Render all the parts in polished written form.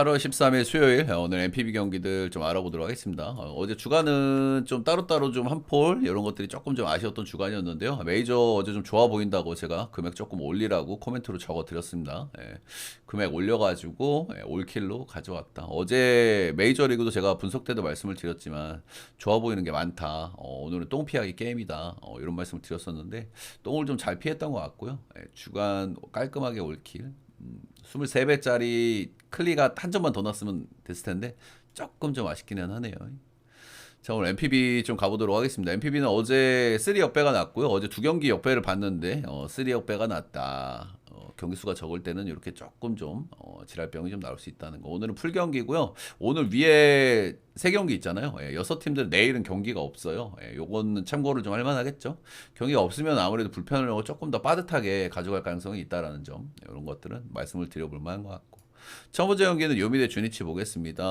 8월 13일 수요일 오늘 MPB 경기들 좀 알아보도록 하겠습니다. 어제 주간은 좀 따로따로 좀 한 폴 이런 것들이 조금 좀 아쉬웠던 주간이었는데요. 메이저 어제 좀 좋아 보인다고 제가 금액 조금 올리라고 코멘트로 적어 드렸습니다. 금액 올려가지고 올킬로 가져왔다. 어제 메이저리그도 제가 분석 때도 말씀을 드렸지만 좋아 보이는 게 많다. 오늘은 똥 피하기 게임이다. 이런 말씀을 드렸었는데 똥을 좀 잘 피했던 것 같고요. 주간 깔끔하게 올킬. 23배짜리 클리가 한 점만 더 났으면 됐을 텐데 조금 좀 아쉽기는 하네요. 자, 오늘 MPB 좀 가보도록 하겠습니다. MPB는 어제 3 역배가 났고요. 어제 두 경기 역배를 봤는데 3 역배가 났다. 경기 수가 적을 때는 이렇게 조금 좀 지랄병이 좀 나올 수 있다는 거. 오늘은 풀 경기고요. 오늘 위에 세 경기 있잖아요. 여섯 팀들 내일은 경기가 없어요. 요거는 참고를 좀 할 만하겠죠. 경기가 없으면 아무래도 불편을 하고 조금 더 빠듯하게 가져갈 가능성이 있다라는 점. 이런 것들은 말씀을 드려볼 만한 것 같고. 첫 번째 경기는 요미대 주니치 보겠습니다.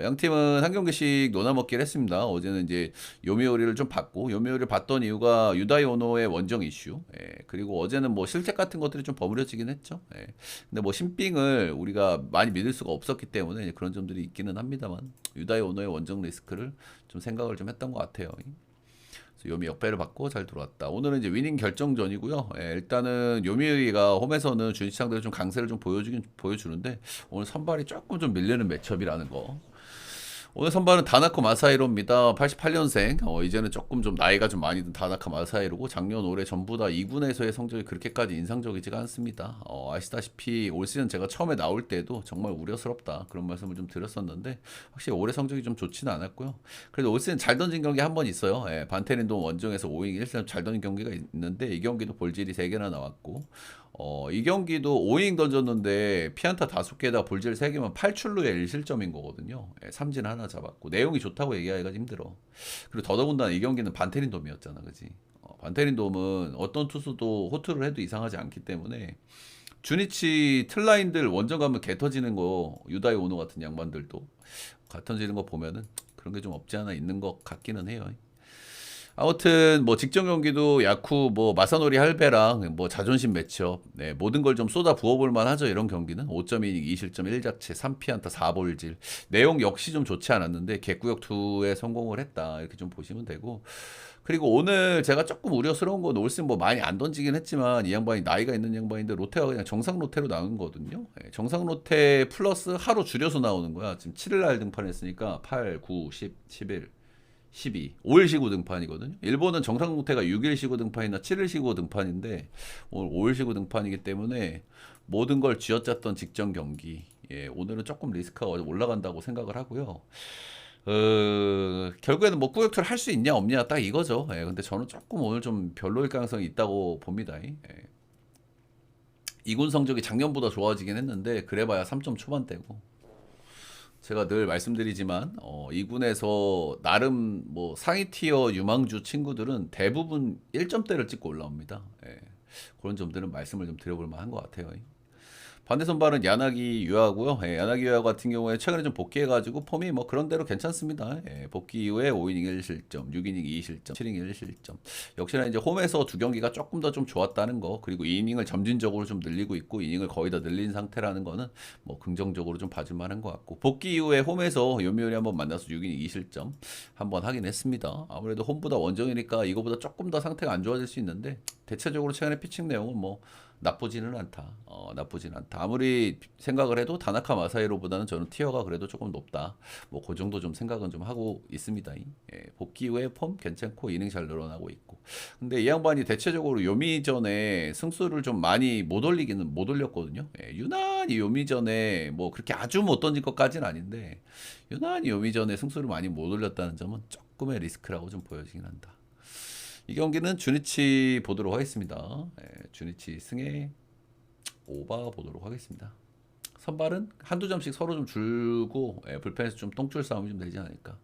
양 팀은 한 경기씩 논아먹기를 했습니다. 어제는 이제 요미우리를 좀 봤고, 요미우리를 봤던 이유가 유다이 오노의 원정 이슈, 그리고 어제는 뭐 실책 같은 것들이 좀 버무려지긴 했죠. 근데 뭐 신빙을 우리가 많이 믿을 수가 없었기 때문에 그런 점들이 있기는 합니다만, 유다이 오노의 원정 리스크를 좀 생각을 좀 했던 것 같아요. 요미 역배를 받고 잘 들어왔다. 오늘은 이제 위닝 결정전이고요. 일단은 요미가 홈에서는 주니치 상대로 좀 강세를 좀 보여주는데 오늘 선발이 조금 좀 밀리는 매첩이라는 거. 오늘 선발은 다나코 마사히로입니다. 88년생. 이제는 조금 좀 나이가 좀 많이 든 다나카 마사히로고 작년 올해 전부 다 2군에서의 성적이 그렇게까지 인상적이지가 않습니다. 아시다시피 올 시즌 제가 처음에 나올 때도 정말 우려스럽다 그런 말씀을 좀 드렸었는데 확실히 올해 성적이 좀 좋지는 않았고요. 그래도 올 시즌 잘 던진 경기 한 번 있어요. 반테린도 원정에서 5인 1승 잘 던진 경기가 있는데 이 경기도 볼질이 3개나 나왔고 이 경기도 5이닝 던졌는데 피안타 5개에다 볼질 3개면 8출루에 1실점인 거거든요. 삼진 하나 잡았고 내용이 좋다고 얘기하기가 힘들어. 그리고 더더군다나 이 경기는 반테린 돔이었잖아, 그지? 반테린 dom은 어떤 투수도 호투를 해도 이상하지 않기 때문에 주니치 틀라인들 원정 가면 개 터지는 거 유다이 오노 같은 양반들도 가 터지는 거 보면은 그런 게 좀 없지 않아 있는 것 같기는 해요. 아무튼 뭐 직전 경기도 야쿠 뭐 마사노리 할배랑 뭐 자존심 매치업 모든 걸 좀 쏟아 부어볼 만하죠. 이런 경기는 5.2이닝 2실점 1자체 3피안타 4볼질 내용 역시 좀 좋지 않았는데 개구역 2에 성공을 했다 이렇게 좀 보시면 되고 그리고 오늘 제가 조금 우려스러운 건 올슨 뭐 많이 안 던지긴 했지만 이 양반이 나이가 있는 양반인데 로테가 그냥 정상 로테로 나오는 거거든요. 정상 로테 플러스 하루 줄여서 나오는 거야. 지금 7일 날 등판했으니까 8, 9, 10, 11 12. 5일 시구 등판이거든요. 일본은 정상 상태가 6일 시구 등판이나 7일 시구 등판인데 오늘 5일 시구 등판이기 때문에 모든 걸 쥐어짰던 직전 경기. 오늘은 조금 리스크가 올라간다고 생각을 하고요. 결국에는 뭐 꾸역투를 할 수 있냐 없냐 딱 이거죠. 근데 저는 조금 오늘 좀 별로일 가능성이 있다고 봅니다. 2군 성적이 작년보다 좋아지긴 했는데 그래봐야 3점 초반대고 제가 늘 말씀드리지만 2군에서 나름 뭐 상위 티어 유망주 친구들은 대부분 1점대를 찍고 올라옵니다. 그런 점들은 말씀을 좀 드려볼 만한 것 같아요. 반대 선발은 야나기 유아고요. 야나기 유아 같은 경우에 최근에 좀 복귀해가지고 폼이 뭐 그런 대로 괜찮습니다. 복귀 이후에 5이닝 1실점, 6이닝 2실점, 7이닝 1실점. 역시나 이제 홈에서 두 경기가 조금 더 좀 좋았다는 거, 그리고 이닝을 점진적으로 좀 늘리고 있고 이닝을 거의 다 늘린 상태라는 거는 뭐 긍정적으로 좀 봐줄 만한 것 같고 복귀 이후에 홈에서 요미우리 한번 만나서 6이닝 2실점 한번 하긴 했습니다. 아무래도 홈보다 원정이니까 이거보다 조금 더 상태가 안 좋아질 수 있는데 대체적으로 최근에 피칭 내용은 뭐 나쁘지는 않다. 나쁘진 않다. 아무리 생각을 해도 다나카 마사히로보다는 저는 티어가 그래도 조금 높다. 뭐 그 정도 좀 생각은 좀 하고 있습니다. 복귀 후에 폼 괜찮고 이닝 잘 늘어나고 있고. 근데 이 양반이 대체적으로 요미전에 승수를 좀 많이 못 올리기는 못 올렸거든요. 유난히 요미전에 뭐 그렇게 아주 못 던진 것까지는 아닌데 유난히 요미전에 승수를 많이 못 올렸다는 점은 조금의 리스크라고 좀 보여지긴 한다. 이 경기는 주니치 보도록 하겠습니다. 주니치 승에 오바 보도록 하겠습니다. 선발은 한두 점씩 서로 좀 줄고 불펜에서 좀 똥줄 싸움이 좀 되지 않을까.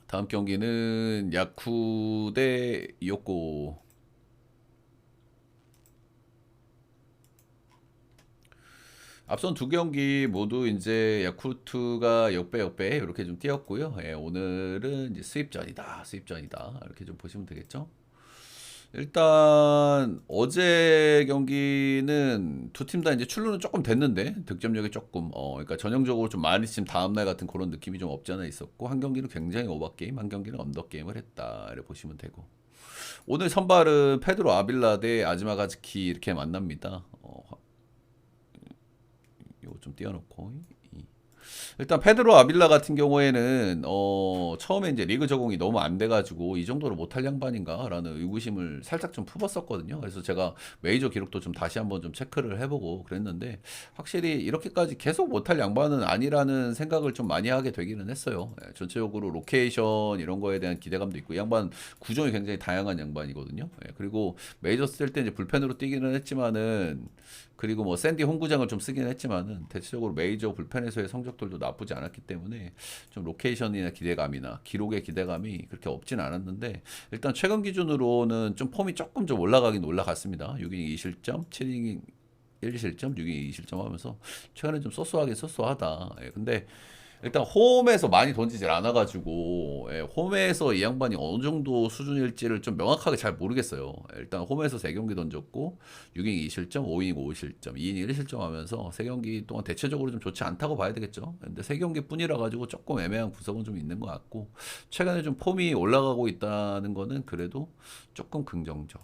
다음 경기는 야쿠 대 이오코. 앞선 두 경기 모두 이제 야쿠르트가 역배 이렇게 좀 뛰었고요. 오늘은 이제 수입전이다 이렇게 좀 보시면 되겠죠. 일단 어제 경기는 두 팀 다 이제 출루는 조금 됐는데 득점력이 조금 그러니까 전형적으로 좀 많이 친 다음날 같은 그런 느낌이 좀 없지 않아 있었고 한 경기는 굉장히 오버 게임, 한 경기는 언더 게임을 했다 이렇게 보시면 되고 오늘 선발은 페드로 아빌라 대 아즈마가즈키 이렇게 만납니다. 이거 좀 띄워놓고 일단 페드로 아빌라 같은 경우에는 처음에 이제 리그 적응이 너무 안 돼가지고 이 정도로 못할 양반인가라는 의구심을 살짝 좀 품었었거든요. 그래서 제가 메이저 기록도 좀 다시 한번 좀 체크를 해보고 그랬는데 확실히 이렇게까지 계속 못할 양반은 아니라는 생각을 좀 많이 하게 되기는 했어요. 예, 전체적으로 로케이션 이런 거에 대한 기대감도 있고 이 양반 구종이 굉장히 다양한 양반이거든요. 예, 그리고 메이저 쓸 때 이제 불펜으로 뛰기는 했지만은 그리고 뭐 샌디 홈구장을 좀 쓰긴 했지만은 대체적으로 메이저 불펜에서의 성적들도 나쁘지 않았기 때문에 좀 로케이션이나 기대감이나 기록의 기대감이 그렇게 없진 않았는데 일단 최근 기준으로는 좀 폼이 조금 좀 올라가긴 올라갔습니다. 6이닝 2실점, 7이닝 1실점, 6이닝 2실점 하면서 최근에 좀 쏘쏘하긴 쏘쏘하다. 예, 근데 일단 홈에서 많이 던지질 않아가지고 홈에서 이 양반이 어느 정도 수준일지를 좀 명확하게 잘 모르겠어요. 일단 홈에서 3경기 던졌고 6이닝 2실점, 5이닝 5실점, 2이닝 1실점 하면서 3경기 동안 대체적으로 좀 좋지 않다고 봐야 되겠죠. 근데 3경기 뿐이라 가지고 조금 애매한 구석은 좀 있는 것 같고 최근에 좀 폼이 올라가고 있다는 거는 그래도 조금 긍정적.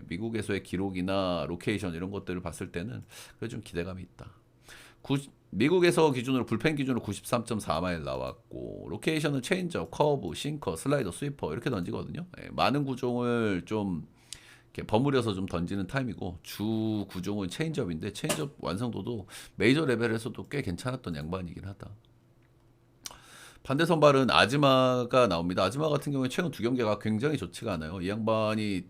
미국에서의 기록이나 로케이션 이런 것들을 봤을 때는 그래 좀 기대감이 있다. 미국에서 기준으로 불펜 기준으로 93.4마일 나왔고 로케이션은 체인지업, 커브, 싱커, 슬라이더, 스위퍼 이렇게 던지거든요. 많은 구종을 좀 이렇게 버무려서 좀 던지는 타임이고 주 구종은 체인지업인데 체인지업 완성도도 메이저 레벨에서도 꽤 괜찮았던 양반이긴 하다. 반대 선발은 아즈마가 나옵니다. 아즈마 같은 경우에 최근 2경기가 굉장히 좋지가 않아요. 이 양반이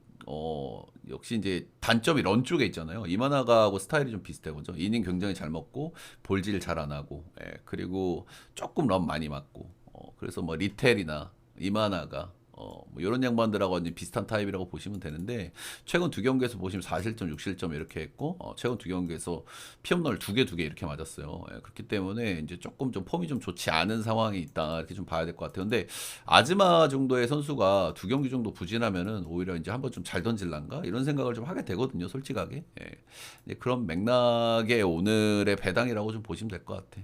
역시 이제 단점이 런 쪽에 있잖아요. 이마나가하고 스타일이 좀 비슷해 보죠. 이닝 굉장히 잘 먹고 볼질 잘 안 하고 그리고 조금 런 많이 맞고 그래서 뭐 리텔이나 이마나가 뭐 이런 양반들하고 이제 비슷한 타입이라고 보시면 되는데 최근 2경기에서 보시면 4실점, 6실점 이렇게 했고 최근 2경기에서 피홈런을 2개 이렇게 맞았어요. 그렇기 때문에 이제 조금 좀 폼이 좀 좋지 않은 상황이 있다 이렇게 좀 봐야 될 것 같아요. 근데 아즈마 정도의 선수가 2경기 정도 부진하면은 오히려 이제 한번 좀 잘 던질란가 이런 생각을 좀 하게 되거든요, 솔직하게. 이제 그런 맥락의 오늘의 배당이라고 좀 보시면 될 것 같아.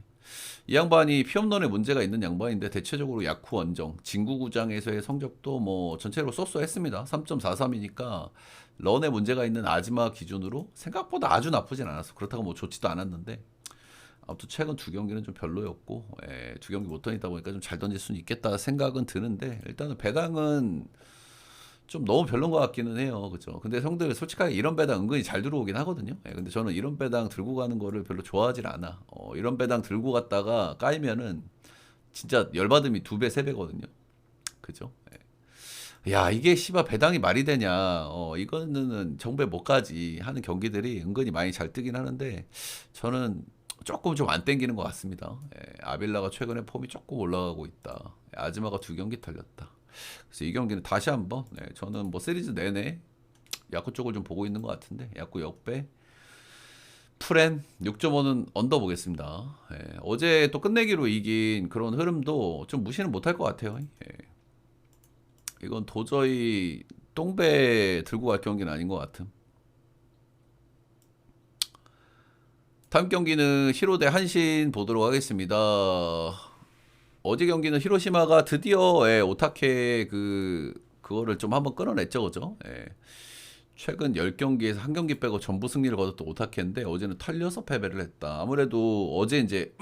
이 양반이 피홈런에 문제가 있는 양반인데 대체적으로 야쿠 원정, 진구구장에서의 성적도 뭐 전체로 쏘쏘했습니다. 3.43이니까 런에 문제가 있는 아즈마 기준으로 생각보다 아주 나쁘진 않았어. 그렇다고 뭐 좋지도 않았는데 아무튼 최근 2경기는 좀 별로였고 2경기 못 던지다 보니까 좀 잘 던질 수는 있겠다 생각은 드는데 일단은 배당은 좀 너무 별론 것 같기는 해요. 그죠? 근데 형들 솔직하게 이런 배당 은근히 잘 들어오긴 하거든요. 근데 저는 이런 배당 들고 가는 거를 별로 좋아하질 않아. 이런 배당 들고 갔다가 까이면은 진짜 열받음이 2배, 3배거든요. 그죠? 야, 이게 씨발 배당이 말이 되냐. 이거는 정배 못 가지 하는 경기들이 은근히 많이 잘 뜨긴 하는데 저는 조금 좀 안 땡기는 것 같습니다. 아빌라가 최근에 폼이 조금 올라가고 있다. 아즈마가 2경기 털렸다. 그래서 이 경기는 다시 한번 저는 뭐 시리즈 내내 야구 쪽을 좀 보고 있는 것 같은데 야구 역배 프렌 6.5는 언더 보겠습니다. 어제 또 끝내기로 이긴 그런 흐름도 좀 무시는 못할 것 같아요. 이건 도저히 똥배 들고 갈 경기는 아닌 것 같음. 다음 경기는 히로 대 한신 보도록 하겠습니다. 어제 경기는 히로시마가 드디어 오타케 그거를 좀 한번 끊어냈죠, 그죠? 최근 10경기에서 한 경기 빼고 전부 승리를 거뒀던 오타케인데 어제는 털려서 패배를 했다. 아무래도 어제 이제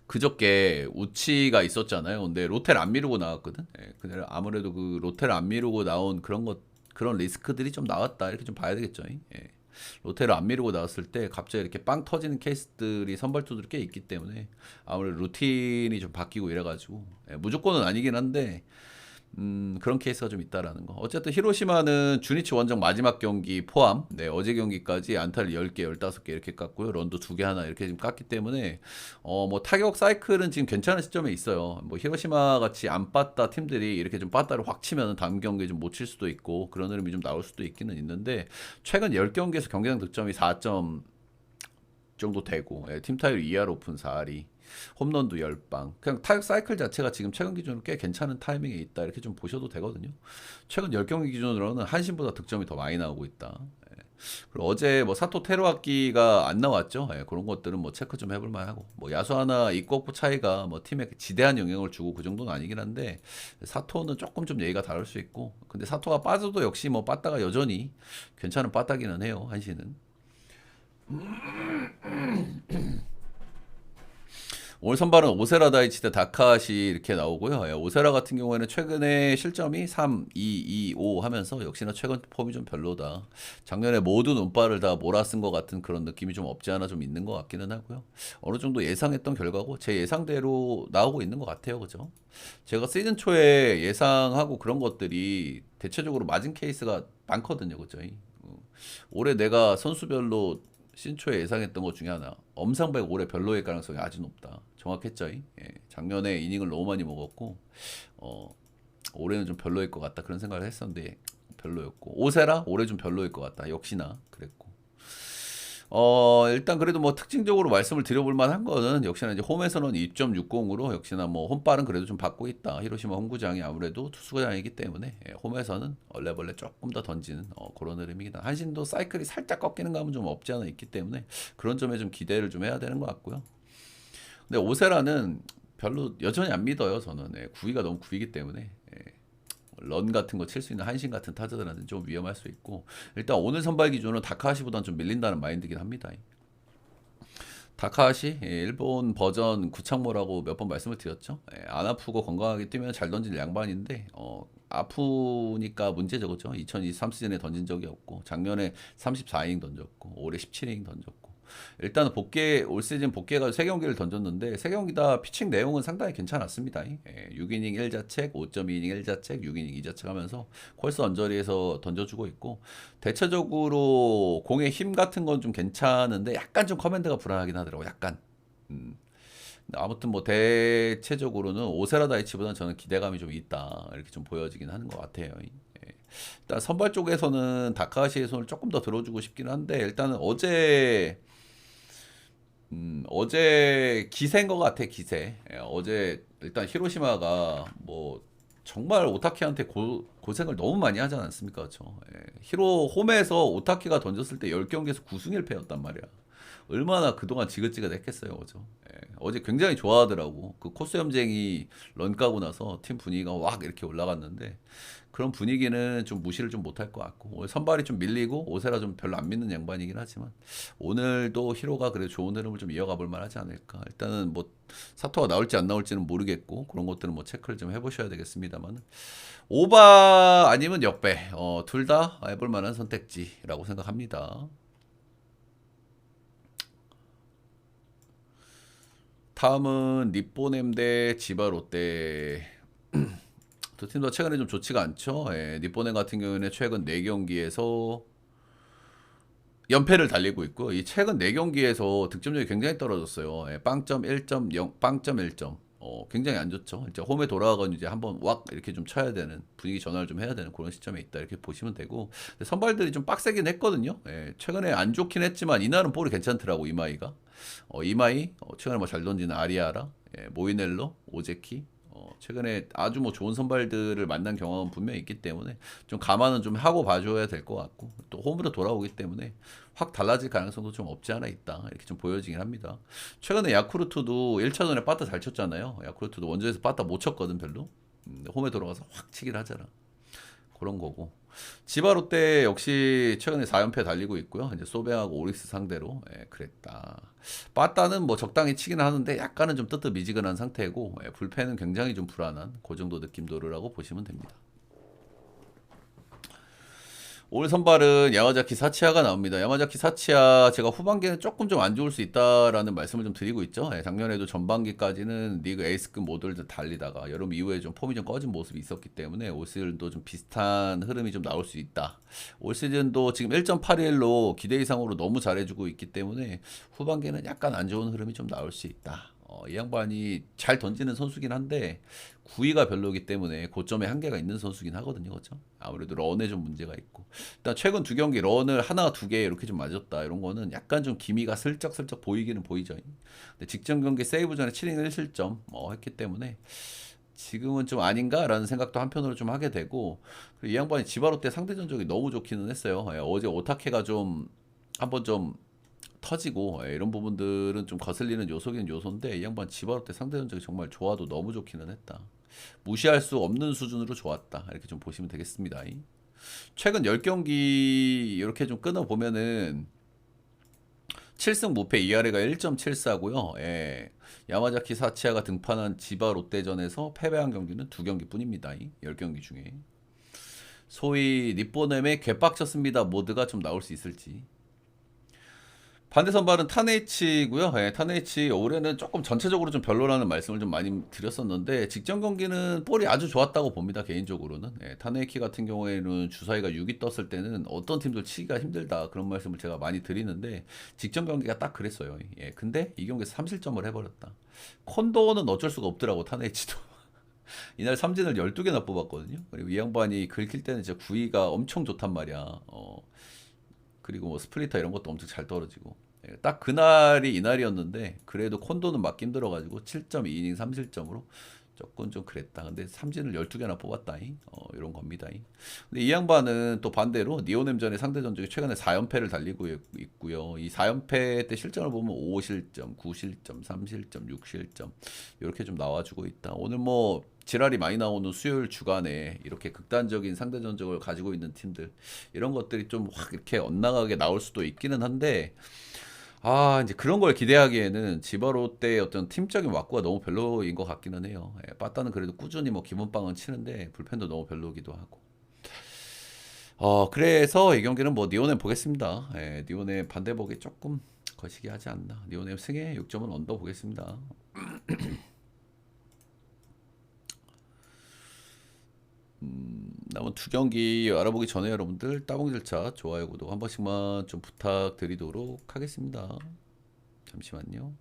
그저께 우치가 있었잖아요. 근데 롯데를 안 미루고 나왔거든. 근데 아무래도 그 롯데를 안 미루고 나온 그런 리스크들이 좀 나왔다. 이렇게 좀 봐야 되겠죠. 롯데를 안 미루고 나왔을 때 갑자기 이렇게 빵 터지는 케이스들이 선발투들이 꽤 있기 때문에 아무래도 루틴이 좀 바뀌고 이래가지고 무조건은 아니긴 한데 그런 케이스가 좀 있다라는 거. 어쨌든 히로시마는 주니치 원정 마지막 경기 포함, 어제 경기까지 안타를 10개, 15개 이렇게 깠고요. 런도 2개 하나 이렇게 지금 깠기 때문에, 뭐 타격 사이클은 지금 괜찮은 시점에 있어요. 뭐 히로시마 같이 안 빠따 팀들이 이렇게 좀 빠따를 확 치면 다음 경기에 좀 못 칠 수도 있고, 그런 흐름이 좀 나올 수도 있기는 있는데, 최근 10경기에서 경기당 득점이 정도 되고, 예, 팀 타율 2할 오픈 4할이, 홈런도 10방. 그냥 타격 사이클 자체가 지금 최근 기준으로 꽤 괜찮은 타이밍에 있다. 이렇게 좀 보셔도 되거든요. 최근 10경기 기준으로는 한신보다 득점이 더 많이 나오고 있다. 예. 그리고 어제 뭐 사토 테루아키가 안 나왔죠. 예, 그런 것들은 뭐 체크 좀 해볼 만하고, 뭐 야수 하나 이코프 차이가 뭐 팀에 지대한 영향을 주고 그 정도는 아니긴 한데, 사토는 조금 좀 예의가 다를 수 있고, 근데 사토가 빠져도 역시 뭐 빠따가 여전히 괜찮은 빠따기는 해요. 한신은. 오늘 선발은 오세라 다이치 대 다카시 이렇게 나오고요. 예, 오세라 같은 경우에는 최근에 실점이 3, 2, 2, 5 하면서 역시나 최근 폼이 좀 별로다. 작년에 모든 운빨을 다 몰아쓴 것 같은 그런 느낌이 좀 없지 않아 좀 있는 것 같기는 하고요. 어느 정도 예상했던 결과고 제 예상대로 나오고 있는 것 같아요. 그죠? 제가 시즌 초에 예상하고 그런 것들이 대체적으로 맞은 케이스가 많거든요. 그죠? 올해 내가 선수별로 신초에 예상했던 것 중에 하나 엄상백 올해 별로일 가능성이 아주 높다. 정확했죠? 예. 작년에 이닝을 너무 많이 먹었고 올해는 좀 별로일 것 같다 그런 생각을 했었는데 별로였고 오세라 올해 좀 별로일 것 같다 역시나 그랬고 일단 그래도 뭐 특징적으로 말씀을 드려볼 만한 거는 역시나 이제 홈에서는 2.60으로 역시나 뭐 홈발은 그래도 좀 받고 있다. 히로시마 홈구장이 아무래도 투수구장이기 때문에 홈에서는 얼레벌레 조금 더 던지는 그런 흐름이긴 한. 한신도 사이클이 살짝 꺾이는 감은 좀 없지 않아 있기 때문에 그런 점에 좀 기대를 좀 해야 되는 것 같고요. 근데 오세라는 별로 여전히 안 믿어요. 저는 구위가 너무 구위기 때문에 런 같은 거 칠 수 있는 한신 같은 타자들한테는 좀 위험할 수 있고 일단 오늘 선발 기준으로 다카하시보다는 좀 밀린다는 마인드긴 합니다. 다카하시 일본 버전 구창모라고 몇 번 말씀을 드렸죠. 안 아프고 건강하게 뛰면 잘 던질 양반인데 아프니까 문제죠. 그죠? 2023 시즌에 던진 적이 없고 작년에 34이닝 던졌고 올해 17이닝 던졌고 일단은 올 시즌 복귀해가지고 3경기를 던졌는데 3경기 다 피칭 내용은 상당히 괜찮았습니다. 6이닝 1자책, 5.2이닝 1자책, 6이닝 2자책 하면서 콜스 언저리에서 던져주고 있고 대체적으로 공의 힘 같은 건 좀 괜찮은데 약간 좀 커맨드가 불안하긴 하더라고요. 약간. 아무튼 뭐 대체적으로는 오세라 다이치보다는 저는 기대감이 좀 있다 이렇게 좀 보여지긴 하는 것 같아요. 일단 선발 쪽에서는 다카시의 손을 조금 더 들어주고 싶긴 한데 일단은 어제 기세인 것 같아 기세. 어제 일단 히로시마가 뭐 정말 오타키한테 고생을 너무 많이 하지 않았습니까? 그렇죠? 히로 홈에서 오타키가 던졌을 때 10경기에서 9승 1패였단 말이야. 얼마나 그동안 지긋지긋했겠어요, 그죠? 어제 굉장히 좋아하더라고. 그 코스 염쟁이 런 까고 나서 팀 분위기가 확 이렇게 올라갔는데 그런 분위기는 좀 무시를 좀 못할 것 같고 오늘 선발이 좀 밀리고 오세라 좀 별로 안 믿는 양반이긴 하지만 오늘도 히로가 그래도 좋은 흐름을 좀 이어가 볼 만하지 않을까. 일단은 뭐 사토가 나올지 안 나올지는 모르겠고 그런 것들은 뭐 체크를 좀 해보셔야 되겠습니다만 오바 아니면 역배 둘 다 해볼 만한 선택지라고 생각합니다. 다음은 니뽀넴 대 지바 롯데. 두 팀 다 최근에 좀 좋지가 않죠. 니뽀넴 같은 경우에는 최근 4경기에서 연패를 달리고 있고 이 최근 4경기에서 득점력이 굉장히 떨어졌어요. 빵점 1.0, 빵점 1점. 굉장히 안 좋죠. 이제 홈에 돌아가건 이제 한번 왁 이렇게 좀 쳐야 되는 분위기 전환을 좀 해야 되는 그런 시점에 있다 이렇게 보시면 되고 근데 선발들이 좀 빡세긴 했거든요. 최근에 안 좋긴 했지만 이날은 볼이 괜찮더라고 이마이가. 이마이 최근에 뭐 잘 던지는 아리아라, 모이넬로, 오제키. 최근에 아주 뭐 좋은 선발들을 만난 경험은 분명히 있기 때문에 좀 감안은 좀 하고 봐줘야 될 것 같고 또 홈으로 돌아오기 때문에 확 달라질 가능성도 좀 없지 않아 있다 이렇게 좀 보여지긴 합니다. 최근에 야쿠르트도 1차전에 빠따 잘 쳤잖아요. 야쿠르트도 원정에서 빠따 못 쳤거든 별로. 홈에 돌아가서 확 치긴 하잖아. 그런 거고. 지바 롯데 역시 최근에 4연패 달리고 있고요. 이제 소뱅하고 오릭스 상대로 그랬다. 빠따는 뭐 적당히 치긴 하는데 약간은 좀 뜨뜻미지근한 상태고 불펜은 굉장히 좀 불안한 그 정도 느낌도르라고 보시면 됩니다. 올 선발은 야마자키 사치아가 나옵니다. 야마자키 사치아 제가 후반기는 조금 좀 안 좋을 수 있다라는 말씀을 좀 드리고 있죠. 작년에도 전반기까지는 리그 에이스급 모델들 달리다가 여름 이후에 좀 폼이 좀 꺼진 모습이 있었기 때문에 올 시즌도 좀 비슷한 흐름이 좀 나올 수 있다. 올 시즌도 지금 1.81로 기대 이상으로 너무 잘해주고 있기 때문에 후반기는 약간 안 좋은 흐름이 좀 나올 수 있다. 이 양반이 잘 던지는 선수긴 한데 구위가 별로기 때문에 고점에 한계가 있는 선수긴 하거든요. 그렇죠? 아무래도 런에 좀 문제가 있고. 일단 최근 두 경기 런을 하나, 두 개 이렇게 좀 맞았다. 이런 거는 약간 좀 기미가 슬쩍슬쩍 보이기는 보이죠. 근데 직전 경기 세이브 전에 7이닝 1실점 했기 때문에 지금은 좀 아닌가라는 생각도 한편으로 좀 하게 되고, 그리고 이 양반이 지바로 때 상대 전적이 너무 좋기는 했어요. 어제 오타케가 좀 한번 좀 터지고 이런 부분들은 좀 거슬리는 요소긴 요소인데, 이 양반 지바로 때 상대 전적이 정말 좋아도 너무 좋기는 했다. 무시할 수 없는 수준으로 좋았다. 이렇게 좀 보시면 되겠습니다. 최근 10경기 이렇게 좀 끊어보면은 7승 무패 2할애가 1.74고요. 예. 야마자키 사치아가 등판한 지바 롯데전에서 패배한 경기는 2경기뿐입니다. 10경기 중에. 소위 니뽀넴의 개빡쳤습니다 모드가 좀 나올 수 있을지. 반대 선발은 타네이치고요. 예, 타네이치 올해는 조금 전체적으로 좀 별로라는 말씀을 좀 많이 드렸었는데, 직전 경기는 볼이 아주 좋았다고 봅니다. 개인적으로는. 예, 타네이치 같은 경우에는 주사위가 6이 떴을 때는 어떤 팀도 치기가 힘들다, 그런 말씀을 제가 많이 드리는데, 직전 경기가 딱 그랬어요. 예, 근데 이 경기에서 3실점을 해버렸다. 콘도는 어쩔 수가 없더라고, 타네이치도. 이날 삼진을 12개나 뽑았거든요. 그리고 이 양반이 긁힐 때는 진짜 구위가 엄청 좋단 말이야. 그리고 뭐 스플리터 이런 것도 엄청 잘 떨어지고. 예, 딱 그날이 이날이었는데 그래도 콘도는 맞기 힘들어가지고 7.2이닝 3실점으로 조금 좀 그랬다. 근데 삼진을 12개나 뽑았다잉. 이런 겁니다잉. 근데 이 양반은 또 반대로 니오넴전의 상대 전적이 최근에 4연패를 달리고 있고요. 이 4연패 때 실점을 보면 5실점, 9실점, 3실점, 6실점 이렇게 좀 나와주고 있다. 오늘 뭐 지랄이 많이 나오는 수요일 주간에 이렇게 극단적인 상대 전적을 가지고 있는 팀들, 이런 것들이 좀 확 이렇게 엇나가게 나올 수도 있기는 한데, 이제 그런 걸 기대하기에는 지바롯데의 어떤 팀적인 왁구가 너무 별로인 것 같기는 해요. 예, 빠따는 그래도 꾸준히 뭐 기본빵은 치는데 불펜도 너무 별로기도 하고. 그래서 이 경기는 뭐 니오넴 보겠습니다. 예, 니오넴 반대복이 조금 거시기 하지 않나. 니오넴 승에 6점은 언더 보겠습니다. 남은 두 경기 알아보기 전에 여러분들 따봉 절차, 좋아요, 구독 한 번씩만 좀 부탁드리도록 하겠습니다. 잠시만요.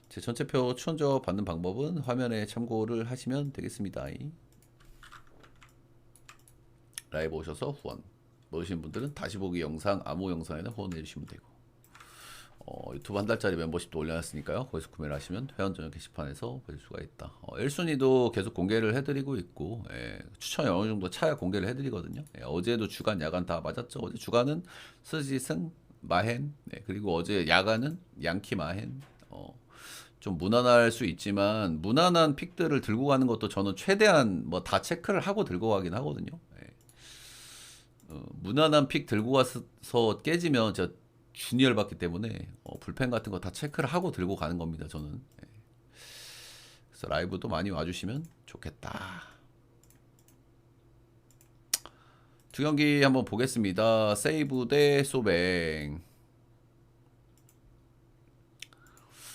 제 전체표 추천적 받는 방법은 화면에 참고를 하시면 되겠습니다. 라이브 오셔서 후원, 모르시는 분들은 다시 보기 영상, 암호 영상에는 후원해 주시면 되고, 유튜브 한 달짜리 멤버십도 올려놨으니까요. 거기서 구매를 하시면 회원 전용 게시판에서 보실 수가 있다. 1순위도 계속 공개를 해드리고 있고, 추천이 어느 정도 차야 공개를 해드리거든요. 어제도 주간, 야간 다 맞았죠. 어제 주간은 스지승, 마헨, 그리고 어제 야간은 양키 마헨. 좀 무난할 수 있지만 무난한 픽들을 들고 가는 것도 저는 최대한 뭐 다 체크를 하고 들고 가긴 하거든요. 무난한 픽 들고 가서 깨지면 저 준이열 받기 때문에 불펜 같은 거 다 체크를 하고 들고 가는 겁니다. 저는. 그래서 라이브도 많이 와주시면 좋겠다. 두 경기 한번 보겠습니다. 세이브 대 소뱅.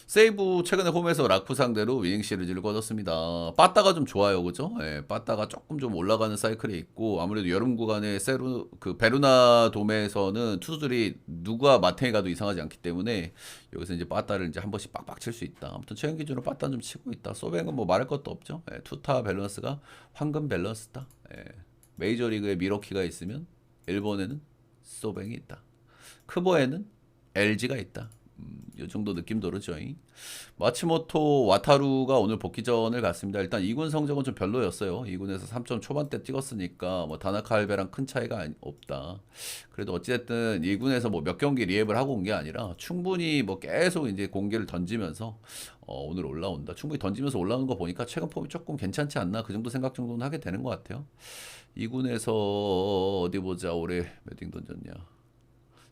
세이브 최근에 홈에서 라쿠 상대로 위닝 시리즈를 거뒀습니다. 빠따가 좀 좋아요, 그죠? 빠따가 조금 좀 올라가는 사이클이 있고, 아무래도 여름 구간에 베루나 돔에서는 투수들이 누가 마탱이 가도 이상하지 않기 때문에 여기서 이제 빠따를 이제 한 번씩 빡빡 칠 수 있다. 아무튼 최근 기준으로 빠따는 좀 치고 있다. 소뱅은 뭐 말할 것도 없죠. 투타 밸런스가 황금 밸런스다. 메이저리그에 미러키가 있으면 일본에는 소뱅이 있다. 크보에는 LG가 있다. 이 정도 느낌 도르죠. 마츠모토 와타루가 오늘 복귀전을 갔습니다. 일단 2군 성적은 좀 별로였어요. 2군에서 3점 초반대 찍었으니까 뭐 다나카 할배랑 큰 차이가 없다. 그래도 어찌됐든 2군에서 뭐 몇 경기 리앱을 하고 온 게 아니라 충분히 뭐 계속 이제 공개를 던지면서 오늘 올라온다. 충분히 던지면서 올라오는 거 보니까 최근 폼이 조금 괜찮지 않나, 그 정도 생각 정도는 하게 되는 것 같아요. 2군에서 어디 보자, 올해 몇 ing 던졌냐.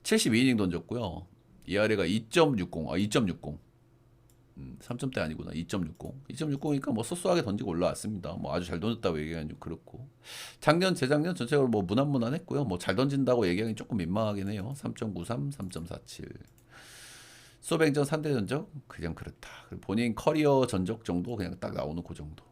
72이닝 던졌고요. ERA가 2.60, 2.60. 3점대 아니구나. 2.60. 2.60이니까 뭐 소소하게 던지고 올라왔습니다. 뭐 아주 잘 던졌다고 얘기하기는 좀 그렇고. 작년, 재작년 전체적으로 뭐 무난무난했고요. 뭐 잘 던진다고 얘기하기 조금 민망하긴 해요. 3.93, 3.47. 소뱅전 3대 전적 그냥 그렇다. 본인 커리어 전적 정도 그냥 딱 나오는 그 정도.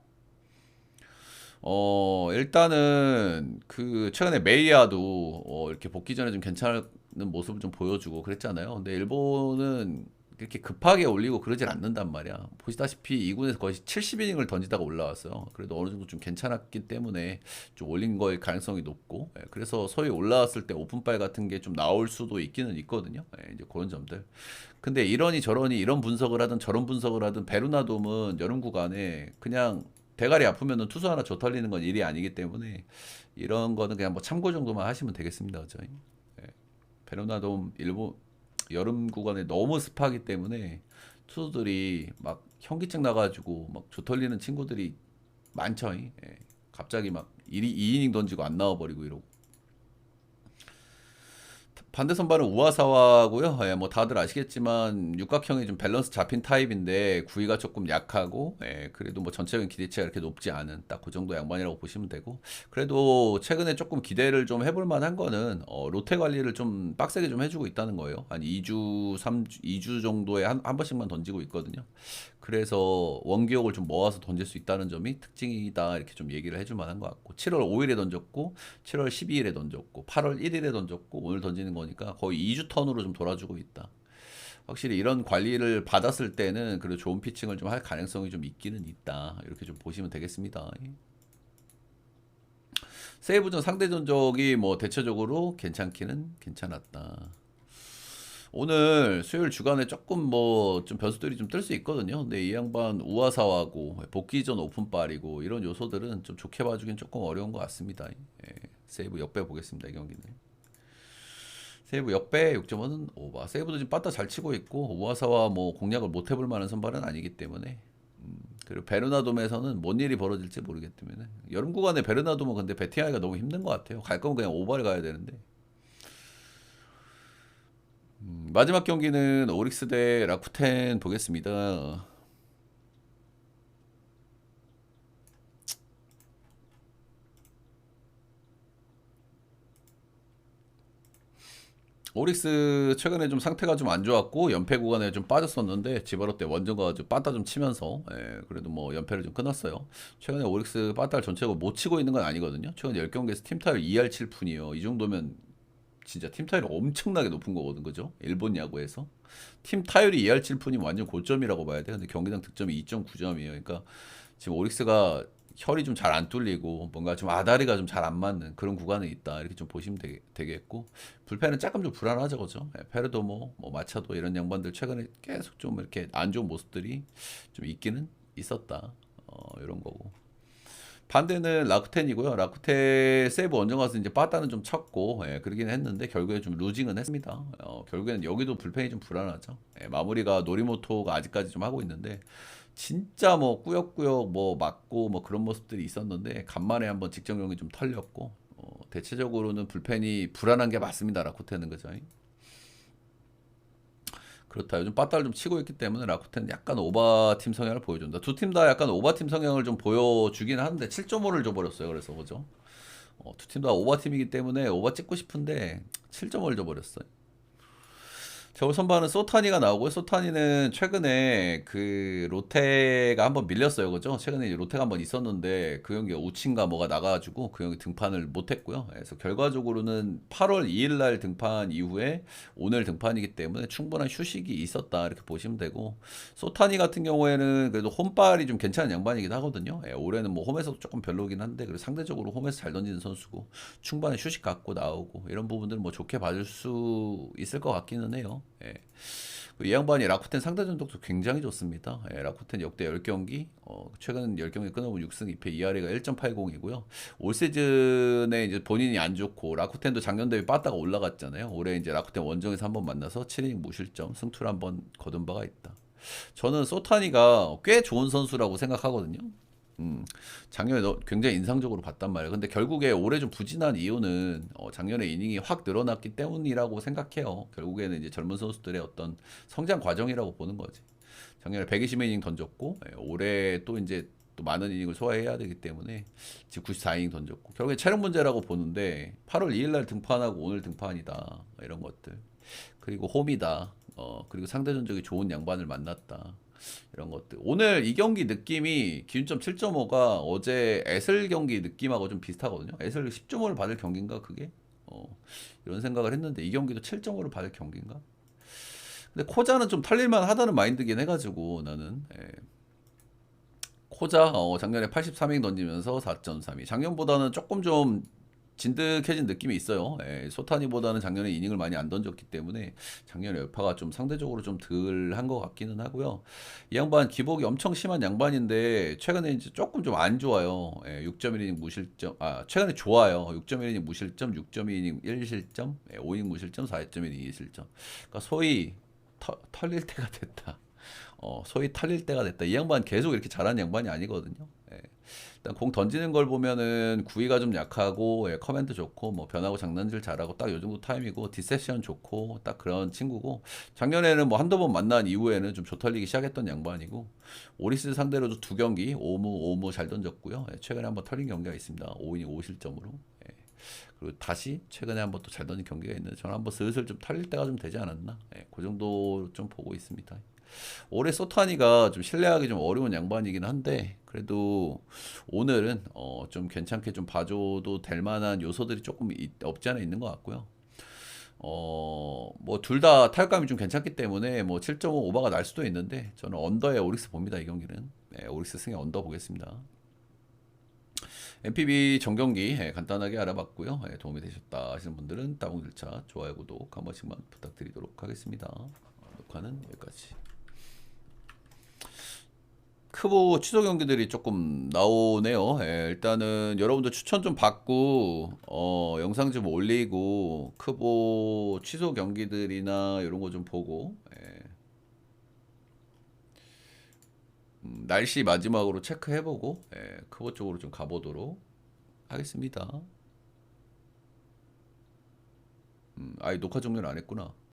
일단은 그 최근에 메이야도 이렇게 복귀 전에 좀 괜찮은 모습을 좀 보여주고 그랬잖아요. 근데 일본은 이렇게 급하게 올리고 그러진 않는단 말이야. 보시다시피 2군에서 거의 70이닝을 던지다가 올라왔어요. 그래도 어느 정도 좀 괜찮았기 때문에 좀 올린 거의 가능성이 높고, 예, 그래서 소위 올라왔을 때 오픈발 같은 게 좀 나올 수도 있기는 있거든요. 예, 이제 그런 점들. 근데 이러니 저러니 이런 분석을 하든 저런 분석을 하든 베르나돔은 여름 구간에 그냥 대가리 아프면은 투수 하나 줘 털리는 건 일이 아니기 때문에 이런 거는 그냥 뭐 참고 정도만 하시면 되겠습니다. 그죠? 예. 베르나돔 일본 여름 구간에 너무 습하기 때문에 투수들이 막 현기증 나가지고 막 조털리는 친구들이 많죠. 예. 갑자기 막 2이닝 던지고 안 나와버리고 이러고. 반대 선발은 우와사와고요. 예, 뭐 다들 아시겠지만 육각형이 좀 밸런스 잡힌 타입인데 구위가 조금 약하고, 예, 그래도 뭐 전체적인 기대치가 이렇게 높지 않은 딱 그 정도 양반이라고 보시면 되고, 그래도 최근에 조금 기대를 좀 해볼 만한 거는 로테 관리를 좀 빡세게 좀 해주고 있다는 거예요. 한 2주, 3주, 2주 정도에 한 번씩만 던지고 있거든요. 그래서 원기옥을 좀 모아서 던질 수 있다는 점이 특징이다 이렇게 좀 얘기를 해줄 만한 것 같고, 7월 5일에 던졌고 7월 12일에 던졌고 8월 1일에 던졌고 오늘 던지는 거니까 거의 2주 턴으로 좀 돌아주고 있다. 확실히 이런 관리를 받았을 때는 그래도 좋은 피칭을 좀 할 가능성이 좀 있기는 있다 이렇게 좀 보시면 되겠습니다. 세이브전 상대 전적이 뭐 대체적으로 괜찮기는 괜찮았다. 오늘 수요일 주간에 조금 뭐 좀 변수들이 좀 뜰 수 있거든요. 근데 이 양반 우아사와고 복귀 전 오픈빨이고 이런 요소들은 좀 좋게 봐주긴 조금 어려운 것 같습니다. 예, 세이브 역배 보겠습니다. 이 경기는. 세이브 역배 6.5는 오바. 세이브도 지금 빠따 잘 치고 있고 우아사와 뭐 공략을 못 해볼 만한 선발은 아니기 때문에. 그리고 베르나돔에서는 뭔 일이 벌어질지 모르기 때문에 여름 구간에 베르나돔은 근데 배팅하기가 너무 힘든 것 같아요. 갈 거면 그냥 오바를 가야 되는데. 마지막 경기는 오릭스 대 라쿠텐 보겠습니다. 오릭스 최근에 좀 상태가 좀 안 좋았고 연패 구간에 좀 빠졌었는데 지바롯데 원정가 좀 빠따 좀 치면서, 예, 그래도 뭐 연패를 좀 끊었어요. 최근에 오릭스 빠따를 전체적으로 못 치고 있는 건 아니거든요. 최근 10경기에서 팀 타율 2할 7푼이요. 이 정도면 진짜 팀 타율이 엄청나게 높은 거거든, 그죠? 일본 야구에서 팀 타율이 2할 7푼이면 완전 고점이라고 봐야 돼. 근데 경기당 득점이 2.9점이에요. 그러니까 지금 오릭스가 혈이 좀 잘 안 뚫리고 뭔가 좀 아다리가 좀 잘 안 맞는 그런 구간에 있다 이렇게 좀 보시면 되겠고, 불펜은 조금 좀 불안하죠, 그죠? 예, 페르도 뭐 마차도 이런 양반들 최근에 계속 좀 이렇게 안 좋은 모습들이 좀 있기는 있었다, 이런 거고. 반대는 라쿠텐이고요. 라쿠텐 세이브 원정 가서 이제 빠따는 좀 쳤고, 예, 그러긴 했는데 결국에 좀 루징은 했습니다. 결국에는 여기도 불펜이 좀 불안하죠. 예, 마무리가 노리모토가 아직까지 좀 하고 있는데 진짜 뭐 꾸역꾸역 뭐 맞고 뭐 그런 모습들이 있었는데 간만에 한번 직전 경기 좀 털렸고, 대체적으로는 불펜이 불안한 게 맞습니다. 라쿠텐은 그죠? 그렇다. 요즘 빠따를 좀 치고 있기 때문에 라쿠텐은 약간 오바팀 성향을 보여준다. 두 팀 다 약간 오바팀 성향을 좀 보여주긴 하는데 7.5를 줘버렸어요. 그래서 그죠? 두 팀 다 오바팀이기 때문에 오바 찍고 싶은데 7.5를 줘버렸어요. 겨울 선발은 소타니가 나오고요. 소타니는 최근에 그 롯데가 한번 밀렸어요. 그죠? 최근에 이제 롯데가 한번 있었는데 그 경기가 우친가 뭐가 나가가지고 그 경기 등판을 못했고요. 그래서 결과적으로는 8월 2일 날 등판 이후에 오늘 등판이기 때문에 충분한 휴식이 있었다 이렇게 보시면 되고, 소타니 같은 경우에는 그래도 홈발이 좀 괜찮은 양반이긴 하거든요. 예, 올해는 뭐 홈에서도 조금 별로긴 한데 그래도 상대적으로 홈에서 잘 던지는 선수고 충분한 휴식 갖고 나오고 이런 부분들은 뭐 좋게 봐줄 수 있을 것 같기는 해요. 예. 이 양반이 라쿠텐 상대 전적도 굉장히 좋습니다. 예, 라쿠텐 역대 10경기, 최근 10경기 끊어본 6승 2패 2할이가 1.80이고요. 올 시즌에 이제 본인이 안 좋고 라쿠텐도 작년 대비 빠따가 올라갔잖아요. 올해 이제 라쿠텐 원정에서 한번 만나서 7이닝 무실점 승투를 한번 거둔 바가 있다. 저는 소타니가 꽤 좋은 선수라고 생각하거든요. 음, 작년에 굉장히 인상적으로 봤단 말이에요. 근데 결국에 올해 좀 부진한 이유는 작년에 이닝이 확 늘어났기 때문이라고 생각해요. 결국에는 이제 젊은 선수들의 어떤 성장 과정이라고 보는 거지. 작년에 120이닝 던졌고, 예, 올해 또 이제 또 많은 이닝을 소화해야 되기 때문에 지금 94이닝 던졌고 결국에 체력 문제라고 보는데 8월 2일 날 등판하고 오늘 등판이다 이런 것들, 그리고 홈이다, 그리고 상대 전적이 좋은 양반을 만났다 이런 것들. 오늘 이 경기 느낌이 기준점 7.5가 어제 에슬 경기 느낌하고 좀 비슷하거든요. 에슬 10.5를 받을 경기인가 그게? 이런 생각을 했는데 이 경기도 7.5를 받을 경기인가? 근데 코자는 좀 털릴만 하다는 마인드긴 해가지고 나는 코자 작년에 83이닝 던지면서 4.32. 작년보다는 조금 좀 진득해진 느낌이 있어요. 소타니보다는 작년에 이닝을 많이 안 던졌기 때문에 작년에 여파가 좀 상대적으로 좀 덜 한 것 같기는 하고요. 이 양반 기복이 엄청 심한 양반인데 최근에 이제 조금 좀 안 좋아요. 6.1이닝 무실점, 최근에 좋아요. 6.1이닝 무실점, 6.2이닝 1실점, 5이닝 무실점, 4.1이닝 2실점. 그러니까 소위 털릴 때가 됐다. 소위 털릴 때가 됐다. 이 양반 계속 이렇게 잘하는 양반이 아니거든요. 일단 공 던지는 걸 보면은 구위가 좀 약하고 커맨드 좋고 뭐 변하고 장난질 잘하고 딱 요 정도 타임이고 디셉션 좋고 딱 그런 친구고 작년에는 뭐 한두 번 만난 이후에는 좀 조털리기 시작했던 양반이고 오리스 상대로도 두 경기 오무 잘 던졌고요. 최근에 한번 털린 경기가 있습니다. 5이닝 5실점으로. 그리고 다시 최근에 한번 또 잘 던진 경기가 있는데 저는 한번 슬슬 좀 털릴 때가 좀 되지 않았나. 그 정도 좀 보고 있습니다. 올해 소타니가 좀 신뢰하기 좀 어려운 양반이긴 한데 그래도 오늘은 좀 괜찮게 좀 봐줘도 될 만한 요소들이 조금 없지 않아 있는 것 같고요. 뭐 둘 다 타격감이 좀 괜찮기 때문에 뭐 7.5 오버가 날 수도 있는데 저는 언더에 오릭스 봅니다. 이 경기는. 오릭스 승에 언더 보겠습니다. MPB 정경기 간단하게 알아봤고요. 도움이 되셨다 하시는 분들은 따봉들차 좋아요 구독 한 번씩만 부탁드리도록 하겠습니다. 녹화는 여기까지. 크보 취소 경기들이 조금 나오네요. 일단은 여러분들 추천 좀 받고 영상 좀 올리고 크보 취소 경기들이나 이런 거 좀 보고 날씨 마지막으로 체크해보고 크보 쪽으로 좀 가보도록 하겠습니다. 녹화 종료를 안 했구나.